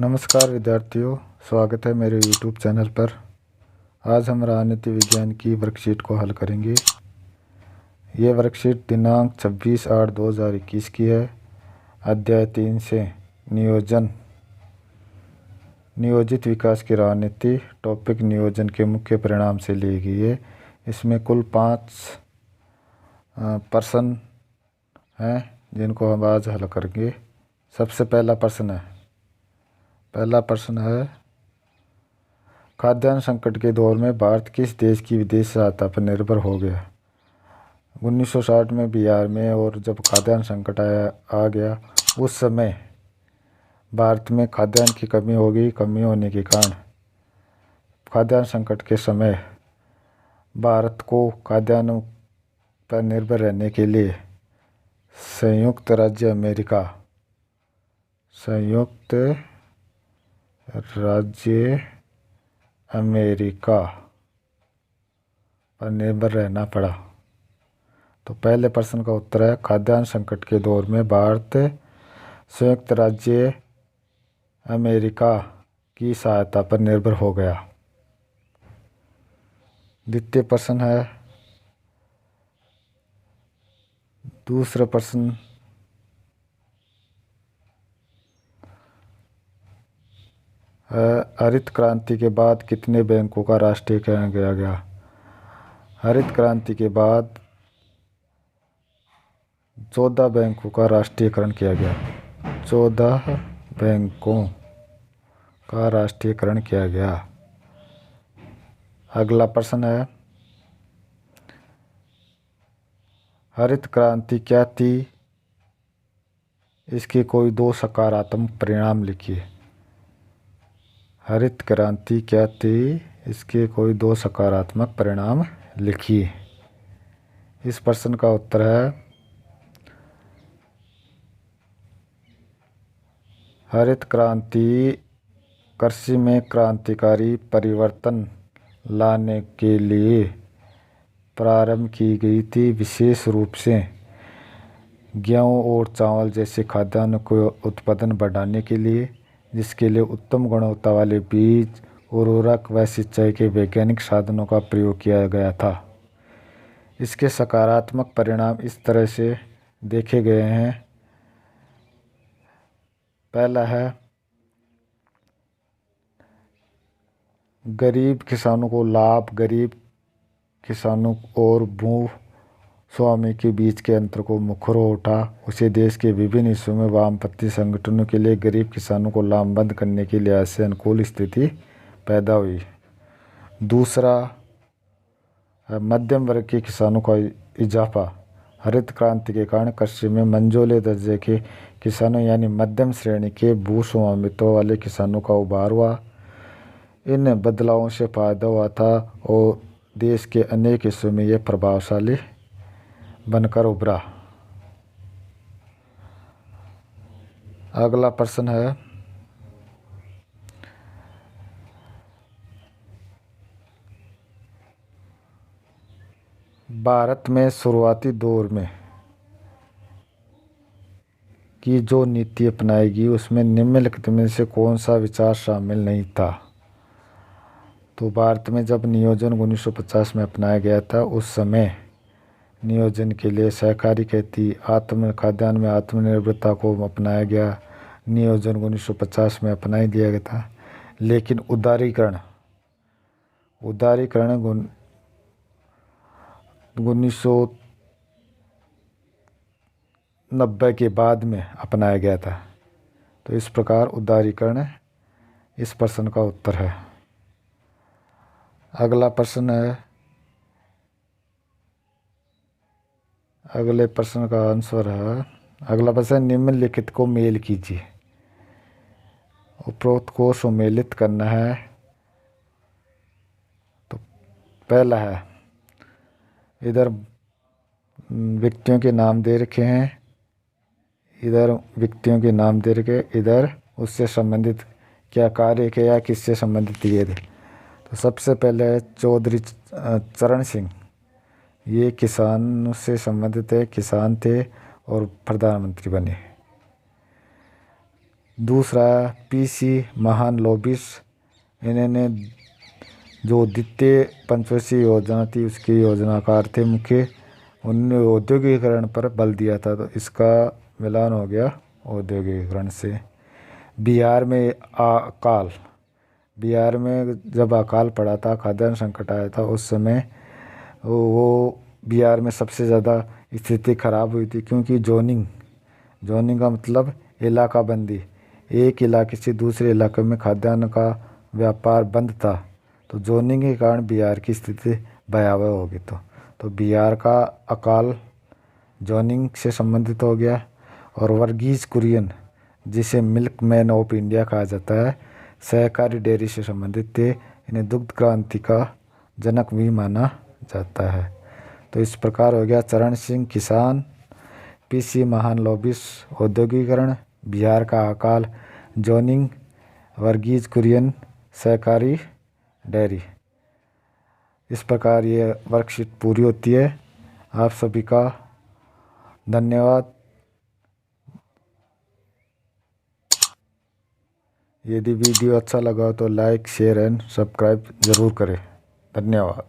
नमस्कार विद्यार्थियों, स्वागत है मेरे YouTube चैनल पर। आज हम राजनीति विज्ञान की वर्कशीट को हल करेंगे। ये वर्कशीट दिनांक 26/8/2021 की है। अध्याय 3 से नियोजित विकास की राजनीति, टॉपिक नियोजन के मुख्य परिणाम से ली गई है। इसमें कुल 5 प्रश्न हैं जिनको हम आज हल करेंगे। सबसे पहला प्रश्न है खाद्यान्न संकट के दौर में भारत किस देश की विदेश सहायता पर निर्भर हो गया। 1960 में बिहार में और जब खाद्यान्न संकट आ गया उस समय भारत में खाद्यान्न की कमी हो गई। कमी होने के कारण खाद्यान्न संकट के समय भारत को खाद्यान्न पर निर्भर रहने के लिए संयुक्त राज्य अमेरिका पर निर्भर रहना पड़ा। तो पहले प्रश्न का उत्तर है खाद्यान्न संकट के दौर में भारत संयुक्त राज्य अमेरिका की सहायता पर निर्भर हो गया। द्वितीय प्रश्न है, दूसरा प्रश्न हरित क्रांति के बाद कितने बैंकों का राष्ट्रीयकरण किया गया। हरित क्रांति के बाद 14 बैंकों का राष्ट्रीयकरण किया गया। 14 बैंकों का राष्ट्रीयकरण किया गया। अगला प्रश्न है हरित क्रांति क्या थी, इसके कोई 2 सकारात्मक परिणाम लिखिए। हरित क्रांति क्या थी, इसके कोई 2 सकारात्मक परिणाम लिखिए। इस प्रश्न का उत्तर है हरित क्रांति कृषि में क्रांतिकारी परिवर्तन लाने के लिए प्रारंभ की गई थी, विशेष रूप से गेहूं और चावल जैसे खाद्यान्न को उत्पादन बढ़ाने के लिए, जिसके लिए उत्तम गुणवत्ता वाले बीज, उर्वरक व सिंचाई के वैज्ञानिक साधनों का प्रयोग किया गया था। इसके सकारात्मक परिणाम इस तरह से देखे गए हैं। पहला है गरीब किसानों को लाभ। गरीब किसानों और भूस्वामी के बीच के अंतर को मुखर उठा। उसे देश के विभिन्न हिस्सों में वामपंथी संगठनों के लिए गरीब किसानों को लामबंद करने के लिए ऐसे अनुकूल स्थिति पैदा हुई। दूसरा, मध्यम वर्ग के किसानों का इजाफा। हरित क्रांति के कारण कृषि में मंझोले दर्जे के किसानों यानी मध्यम श्रेणी के भूस्वामित्व वाले किसानों का उभार हुआ। इन बदलावों से फायदा हुआ था और देश के अनेक हिस्सों में यह प्रभावशाली बनकर उभरा। अगला प्रश्न है भारत में शुरुआती दौर में की जो नीति अपनाई गई उसमें निम्नलिखित में से कौन सा विचार शामिल नहीं था। तो भारत में जब नियोजन 1950 में अपनाया गया था उस समय नियोजन के लिए सहकारी खेती, खाद्यान्न में आत्मनिर्भरता को अपनाया गया। नियोजन 1950 में अपना ही दिया गया था, लेकिन उदारीकरण 1990 के बाद में अपनाया गया था। तो इस प्रकार उदारीकरण इस प्रश्न का उत्तर है। अगला प्रश्न है, अगले प्रश्न का आंसर है, अगला प्रश्न निम्नलिखित को मेल कीजिए। उपरोक्त को सम्मिलित करना है। तो पहला है, इधर व्यक्तियों के नाम दे रखे हैं, इधर व्यक्तियों के नाम दे रखे, इधर उससे संबंधित क्या कार्य के या किससे संबंधित दिए थे। तो सबसे पहले है चौधरी चरण सिंह। ये किसान से संबंधित है, किसान थे और प्रधानमंत्री बने। दूसरा पीसी महालनोबिस, इन्होंने जो द्वितीय पंचवर्षीय योजना थी उसके योजनाकार थे मुख्य, उन्होंने औद्योगिकरण पर बल दिया था, तो इसका मिलान हो गया औद्योगिकरण से। बिहार में अकाल, बिहार में जब अकाल पड़ा था, खाद्यान्न संकट आया था, उस समय वो बिहार में सबसे ज़्यादा स्थिति खराब हुई थी, क्योंकि जोनिंग का मतलब इलाका बंदी, एक इलाके से दूसरे इलाके में खाद्यान्न का व्यापार बंद था, तो जोनिंग के कारण बिहार की स्थिति भयावह हो गई। तो बिहार का अकाल जोनिंग से संबंधित हो गया। और वर्गीज कुरियन, जिसे मिल्क मैन ऑफ इंडिया कहा जाता है, सहकारी डेयरी से संबंधित थे, इन्हें दुग्ध क्रांति का जनक भी माना जाता है। तो इस प्रकार हो गया चरण सिंह किसान, पीसी महालनोबिस औद्योगिकरण, बिहार का अकाल जोनिंग, वर्गीज कुरियन सहकारी डेयरी। इस प्रकार ये वर्कशीट पूरी होती है। आप सभी का धन्यवाद। यदि वीडियो अच्छा लगा तो लाइक, शेयर एंड सब्सक्राइब ज़रूर करें। धन्यवाद।